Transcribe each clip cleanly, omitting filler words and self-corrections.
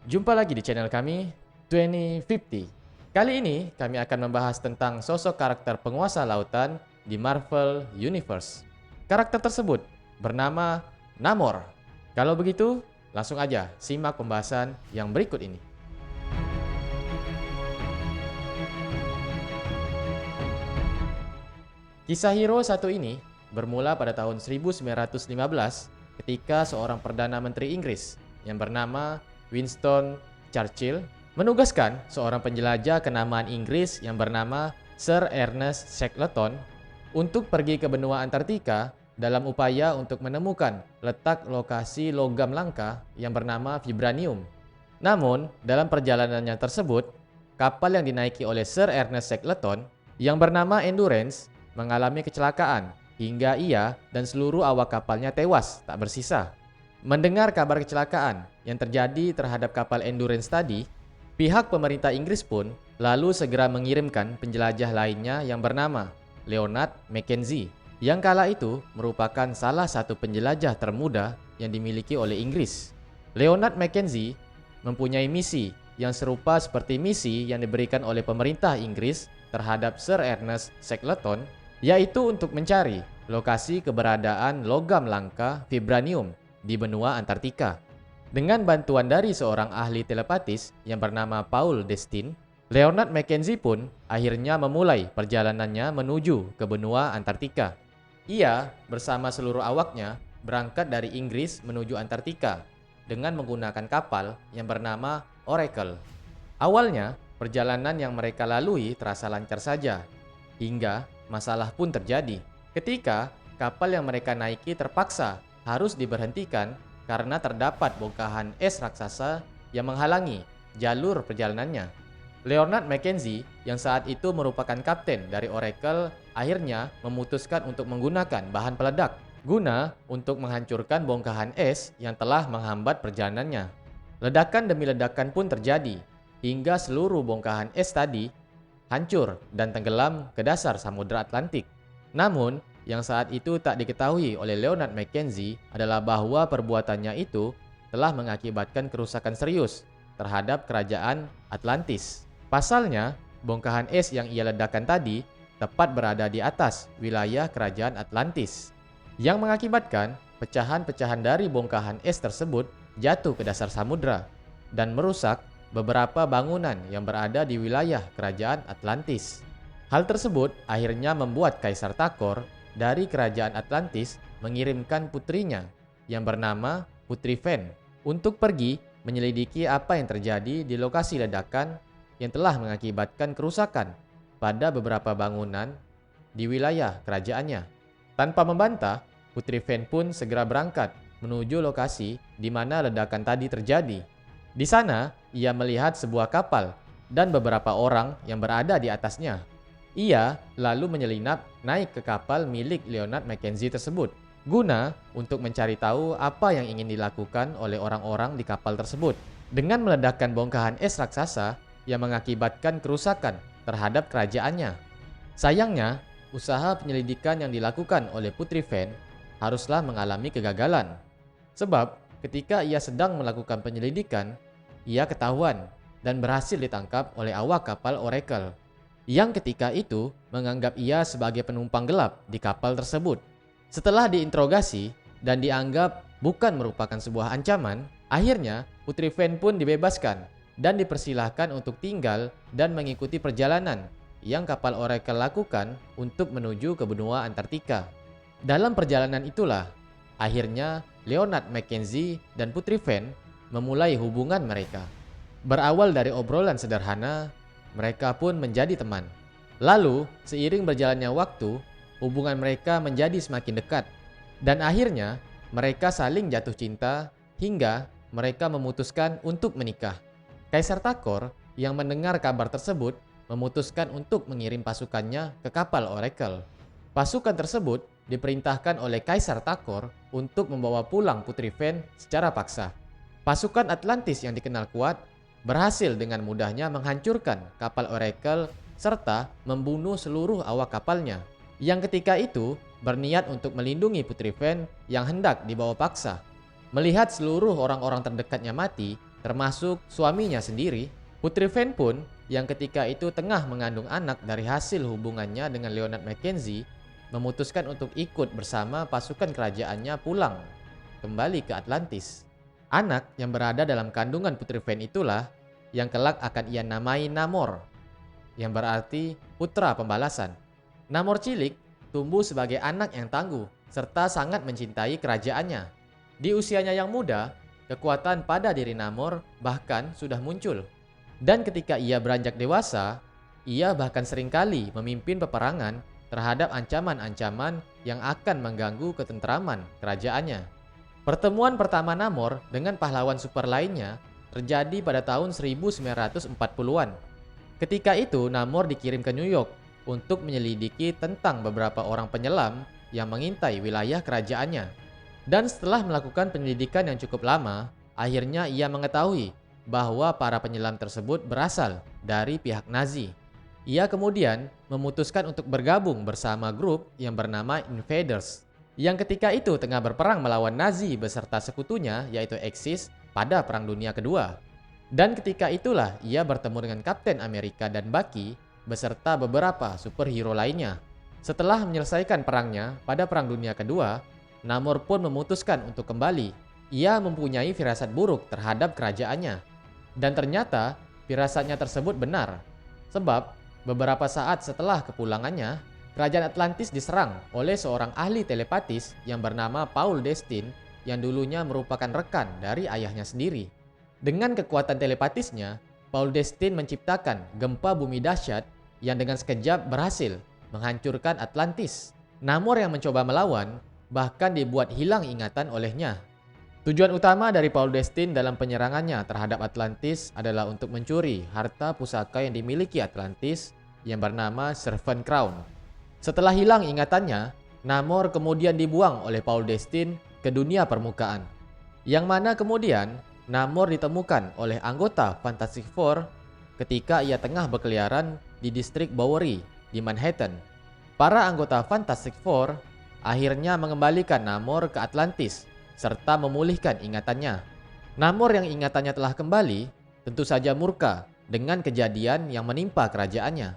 Jumpa lagi di channel kami 2050. Kali ini kami akan membahas tentang sosok karakter penguasa lautan di Marvel Universe. Karakter tersebut bernama Namor. Kalau begitu, langsung aja simak pembahasan yang berikut ini. Kisah hero satu ini bermula pada tahun 1915 ketika seorang Perdana Menteri Inggris yang bernama Winston Churchill menugaskan seorang penjelajah kenamaan Inggris yang bernama Sir Ernest Shackleton untuk pergi ke benua Antartika dalam upaya untuk menemukan letak lokasi logam langka yang bernama vibranium. Namun, dalam perjalanannya tersebut, kapal yang dinaiki oleh Sir Ernest Shackleton yang bernama Endurance mengalami kecelakaan hingga ia dan seluruh awak kapalnya tewas tak bersisa. Mendengar kabar kecelakaan yang terjadi terhadap kapal Endurance tadi, pihak pemerintah Inggris pun lalu segera mengirimkan penjelajah lainnya yang bernama Leonard Mackenzie, yang kala itu merupakan salah satu penjelajah termuda yang dimiliki oleh Inggris. Leonard Mackenzie mempunyai misi yang serupa seperti misi yang diberikan oleh pemerintah Inggris terhadap Sir Ernest Shackleton, yaitu untuk mencari lokasi keberadaan logam langka vibranium di benua Antartika. Dengan bantuan dari seorang ahli telepatis yang bernama Paul Destin, Leonard Mackenzie pun akhirnya memulai perjalanannya menuju ke benua Antartika. Ia bersama seluruh awaknya berangkat dari Inggris menuju Antartika dengan menggunakan kapal yang bernama Oracle. Awalnya, perjalanan yang mereka lalui terasa lancar saja, hingga masalah pun terjadi ketika kapal yang mereka naiki terpaksa harus diberhentikan karena terdapat bongkahan es raksasa yang menghalangi jalur perjalanannya. Leonard Mackenzie yang saat itu merupakan kapten dari Oracle akhirnya memutuskan untuk menggunakan bahan peledak guna untuk menghancurkan bongkahan es yang telah menghambat perjalanannya. Ledakan demi ledakan pun terjadi hingga seluruh bongkahan es tadi hancur dan tenggelam ke dasar Samudra Atlantik. Namun, yang saat itu tak diketahui oleh Leonard Mackenzie adalah bahwa perbuatannya itu telah mengakibatkan kerusakan serius terhadap kerajaan Atlantis. Pasalnya, bongkahan es yang ia ledakan tadi tepat berada di atas wilayah kerajaan Atlantis, yang mengakibatkan pecahan-pecahan dari bongkahan es tersebut jatuh ke dasar samudra dan merusak beberapa bangunan yang berada di wilayah kerajaan Atlantis. Hal tersebut akhirnya membuat Kaisar Takor dari kerajaan Atlantis mengirimkan putrinya yang bernama Putri Fen untuk pergi menyelidiki apa yang terjadi di lokasi ledakan yang telah mengakibatkan kerusakan pada beberapa bangunan di wilayah kerajaannya. Tanpa membantah, Putri Fen pun segera berangkat menuju lokasi di mana ledakan tadi terjadi. Di sana, ia melihat sebuah kapal dan beberapa orang yang berada di atasnya. Ia lalu menyelinap naik ke kapal milik Leonard Mackenzie tersebut, guna untuk mencari tahu apa yang ingin dilakukan oleh orang-orang di kapal tersebut dengan meledakkan bongkahan es raksasa yang mengakibatkan kerusakan terhadap kerajaannya. Sayangnya, usaha penyelidikan yang dilakukan oleh Putri Fen haruslah mengalami kegagalan. Sebab ketika ia sedang melakukan penyelidikan, ia ketahuan dan berhasil ditangkap oleh awak kapal Oracle, yang ketika itu menganggap ia sebagai penumpang gelap di kapal tersebut. Setelah diinterogasi dan dianggap bukan merupakan sebuah ancaman, akhirnya Putri Fen pun dibebaskan dan dipersilahkan untuk tinggal dan mengikuti perjalanan yang kapal Oracle lakukan untuk menuju ke benua Antartika. Dalam perjalanan itulah, akhirnya Leonard Mackenzie dan Putri Fen memulai hubungan mereka. Berawal dari obrolan sederhana, mereka pun menjadi teman. Lalu, seiring berjalannya waktu, hubungan mereka menjadi semakin dekat. Dan akhirnya, mereka saling jatuh cinta hingga mereka memutuskan untuk menikah. Kaisar Takor yang mendengar kabar tersebut memutuskan untuk mengirim pasukannya ke kapal Oracle. Pasukan tersebut diperintahkan oleh Kaisar Takor untuk membawa pulang Putri Fen secara paksa. Pasukan Atlantis yang dikenal kuat berhasil dengan mudahnya menghancurkan kapal Oracle serta membunuh seluruh awak kapalnya, yang ketika itu berniat untuk melindungi Putri Fen yang hendak dibawa paksa. Melihat seluruh orang-orang terdekatnya mati, termasuk suaminya sendiri. Putri Fen pun yang ketika itu tengah mengandung anak dari hasil hubungannya dengan Leonard Mackenzie, memutuskan untuk ikut bersama pasukan kerajaannya pulang kembali ke Atlantis. Anak yang berada dalam kandungan Putri Fen itulah yang kelak akan ia namai Namor, yang berarti putra pembalasan. Namor cilik tumbuh sebagai anak yang tangguh serta sangat mencintai kerajaannya. Di usianya yang muda, kekuatan pada diri Namor bahkan sudah muncul. Dan ketika ia beranjak dewasa, ia bahkan seringkali memimpin peperangan terhadap ancaman-ancaman yang akan mengganggu ketentraman kerajaannya. Pertemuan pertama Namor dengan pahlawan super lainnya terjadi pada tahun 1940-an. Ketika itu Namor dikirim ke New York untuk menyelidiki tentang beberapa orang penyelam yang mengintai wilayah kerajaannya. Dan setelah melakukan penyelidikan yang cukup lama, akhirnya ia mengetahui bahwa para penyelam tersebut berasal dari pihak Nazi. Ia kemudian memutuskan untuk bergabung bersama grup yang bernama Invaders, yang ketika itu tengah berperang melawan Nazi beserta sekutunya yaitu Axis pada Perang Dunia Kedua. Dan ketika itulah ia bertemu dengan Kapten Amerika dan Bucky beserta beberapa superhero lainnya. Setelah menyelesaikan perangnya pada Perang Dunia Kedua, Namor pun memutuskan untuk kembali. Ia mempunyai firasat buruk terhadap kerajaannya. Dan ternyata firasatnya tersebut benar. Sebab beberapa saat setelah kepulangannya, kerajaan Atlantis diserang oleh seorang ahli telepatis yang bernama Paul Destin yang dulunya merupakan rekan dari ayahnya sendiri. Dengan kekuatan telepatisnya, Paul Destin menciptakan gempa bumi dahsyat yang dengan sekejap berhasil menghancurkan Atlantis. Namor yang mencoba melawan bahkan dibuat hilang ingatan olehnya. Tujuan utama dari Paul Destin dalam penyerangannya terhadap Atlantis adalah untuk mencuri harta pusaka yang dimiliki Atlantis yang bernama Servant Crown. Setelah hilang ingatannya, Namor kemudian dibuang oleh Paul Destin ke dunia permukaan, yang mana kemudian Namor ditemukan oleh anggota Fantastic Four ketika ia tengah berkeliaran di distrik Bowery di Manhattan. Para anggota Fantastic Four akhirnya mengembalikan Namor ke Atlantis serta memulihkan ingatannya. Namor yang ingatannya telah kembali tentu saja murka dengan kejadian yang menimpa kerajaannya.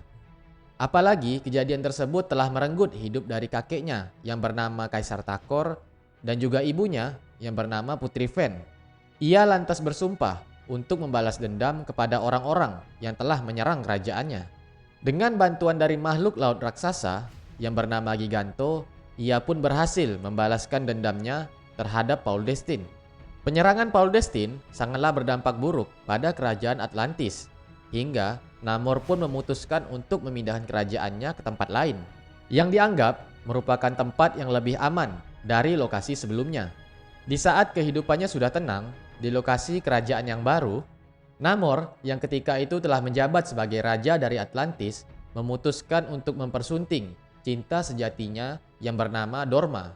Apalagi kejadian tersebut telah merenggut hidup dari kakeknya yang bernama Kaisar Takor dan juga ibunya yang bernama Putri Fen. Ia lantas bersumpah untuk membalas dendam kepada orang-orang yang telah menyerang kerajaannya. Dengan bantuan dari makhluk laut raksasa yang bernama Giganto, ia pun berhasil membalaskan dendamnya terhadap Paul Destin. Penyerangan Paul Destin sangatlah berdampak buruk pada kerajaan Atlantis, hingga Namor pun memutuskan untuk memindahkan kerajaannya ke tempat lain, yang dianggap merupakan tempat yang lebih aman dari lokasi sebelumnya. Di saat kehidupannya sudah tenang di lokasi kerajaan yang baru, Namor yang ketika itu telah menjabat sebagai raja dari Atlantis memutuskan untuk mempersunting cinta sejatinya yang bernama Dorma.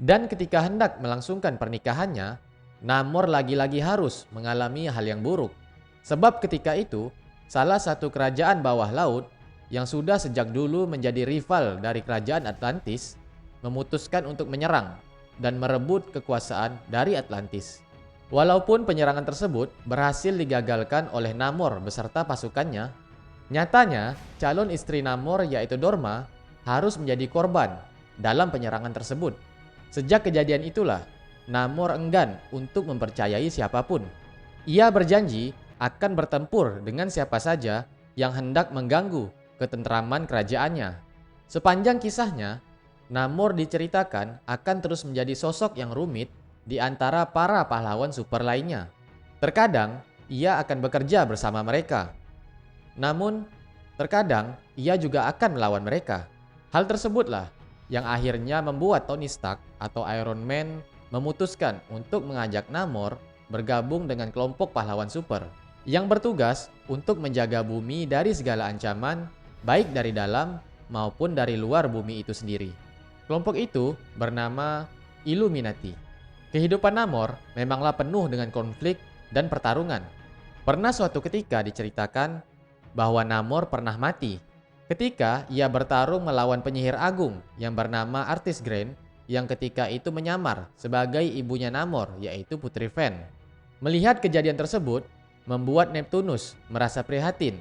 Dan ketika hendak melangsungkan pernikahannya, Namor lagi-lagi harus mengalami hal yang buruk. Sebab ketika itu, salah satu kerajaan bawah laut yang sudah sejak dulu menjadi rival dari kerajaan Atlantis memutuskan untuk menyerang dan merebut kekuasaan dari Atlantis. Walaupun penyerangan tersebut berhasil digagalkan oleh Namor beserta pasukannya, nyatanya calon istri Namor yaitu Dorma harus menjadi korban dalam penyerangan tersebut. Sejak kejadian itulah, Namor enggan untuk mempercayai siapapun. Ia berjanji akan bertempur dengan siapa saja yang hendak mengganggu ketentraman kerajaannya. Sepanjang kisahnya, Namor diceritakan akan terus menjadi sosok yang rumit di antara para pahlawan super lainnya. Terkadang, ia akan bekerja bersama mereka. Namun, terkadang ia juga akan melawan mereka. Hal tersebutlah yang akhirnya membuat Tony Stark atau Iron Man memutuskan untuk mengajak Namor bergabung dengan kelompok pahlawan super yang bertugas untuk menjaga bumi dari segala ancaman, baik dari dalam maupun dari luar bumi itu sendiri. Kelompok itu bernama Illuminati. Kehidupan Namor memanglah penuh dengan konflik dan pertarungan. Pernah suatu ketika diceritakan bahwa Namor pernah mati ketika ia bertarung melawan penyihir agung yang bernama Artis Grant yang ketika itu menyamar sebagai ibunya Namor yaitu Putri Fen. Melihat kejadian tersebut, membuat Neptunus merasa prihatin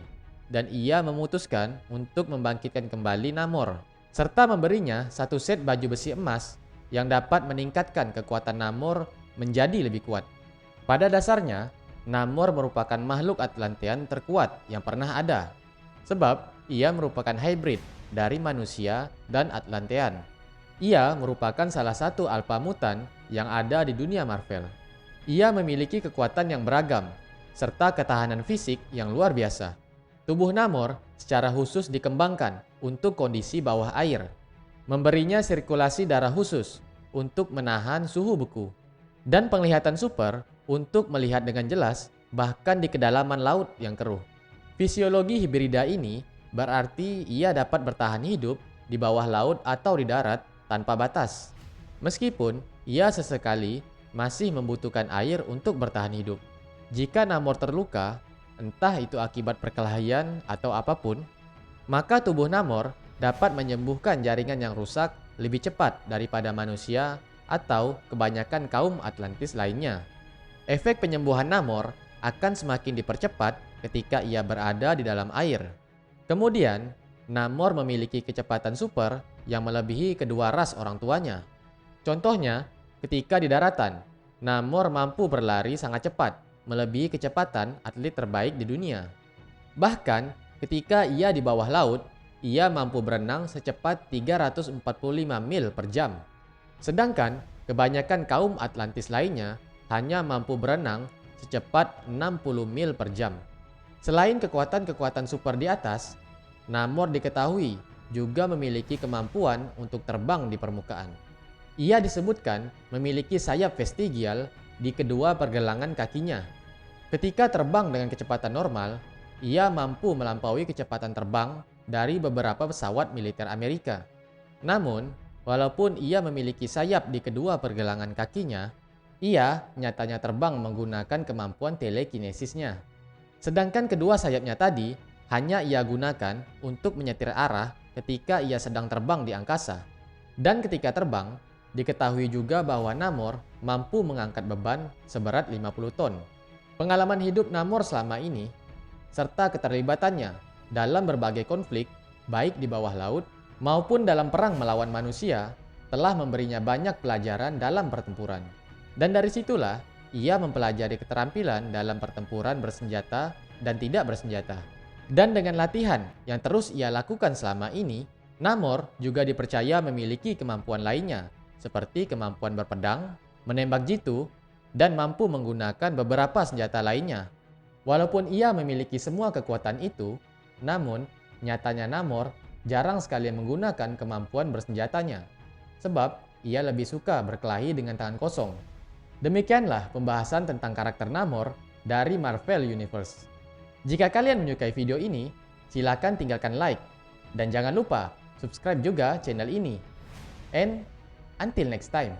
dan ia memutuskan untuk membangkitkan kembali Namor serta memberinya satu set baju besi emas yang dapat meningkatkan kekuatan Namor menjadi lebih kuat. Pada dasarnya, Namor merupakan makhluk Atlantean terkuat yang pernah ada sebab ia merupakan hybrid dari manusia dan Atlantean. Ia merupakan salah satu alpha mutant yang ada di dunia Marvel. Ia memiliki kekuatan yang beragam, serta ketahanan fisik yang luar biasa. Tubuh Namor secara khusus dikembangkan untuk kondisi bawah air, memberinya sirkulasi darah khusus untuk menahan suhu beku, dan penglihatan super untuk melihat dengan jelas bahkan di kedalaman laut yang keruh. Fisiologi hibrida ini berarti ia dapat bertahan hidup di bawah laut atau di darat tanpa batas. Meskipun ia sesekali masih membutuhkan air untuk bertahan hidup. Jika Namor terluka, entah itu akibat perkelahian atau apapun, maka tubuh Namor dapat menyembuhkan jaringan yang rusak lebih cepat daripada manusia atau kebanyakan kaum Atlantis lainnya. Efek penyembuhan Namor akan semakin dipercepat ketika ia berada di dalam air. Kemudian, Namor memiliki kecepatan super yang melebihi kedua ras orang tuanya. Contohnya, ketika di daratan, Namor mampu berlari sangat cepat, melebihi kecepatan atlet terbaik di dunia. Bahkan, ketika ia di bawah laut, ia mampu berenang secepat 345 mil per jam. Sedangkan, kebanyakan kaum Atlantis lainnya hanya mampu berenang secepat 60 mil per jam. Selain kekuatan-kekuatan super di atas, Namor diketahui juga memiliki kemampuan untuk terbang di permukaan. Ia disebutkan memiliki sayap vestigial di kedua pergelangan kakinya. Ketika terbang dengan kecepatan normal, ia mampu melampaui kecepatan terbang dari beberapa pesawat militer Amerika. Namun, walaupun ia memiliki sayap di kedua pergelangan kakinya, ia nyatanya terbang menggunakan kemampuan telekinesisnya. Sedangkan kedua sayapnya tadi hanya ia gunakan untuk menyetir arah ketika ia sedang terbang di angkasa. Dan ketika terbang, diketahui juga bahwa Namor mampu mengangkat beban seberat 50 ton. Pengalaman hidup Namor selama ini, serta keterlibatannya dalam berbagai konflik, baik di bawah laut maupun dalam perang melawan manusia, telah memberinya banyak pelajaran dalam pertempuran. Dan dari situlah, ia mempelajari keterampilan dalam pertempuran bersenjata dan tidak bersenjata. Dan dengan latihan yang terus ia lakukan selama ini, Namor juga dipercaya memiliki kemampuan lainnya, seperti kemampuan berpedang, menembak jitu, dan mampu menggunakan beberapa senjata lainnya. Walaupun ia memiliki semua kekuatan itu, namun nyatanya Namor jarang sekali menggunakan kemampuan bersenjatanya, sebab ia lebih suka berkelahi dengan tangan kosong. Demikianlah pembahasan tentang karakter Namor dari Marvel Universe. Jika kalian menyukai video ini, silakan tinggalkan like, dan jangan lupa subscribe juga channel ini. And until next time.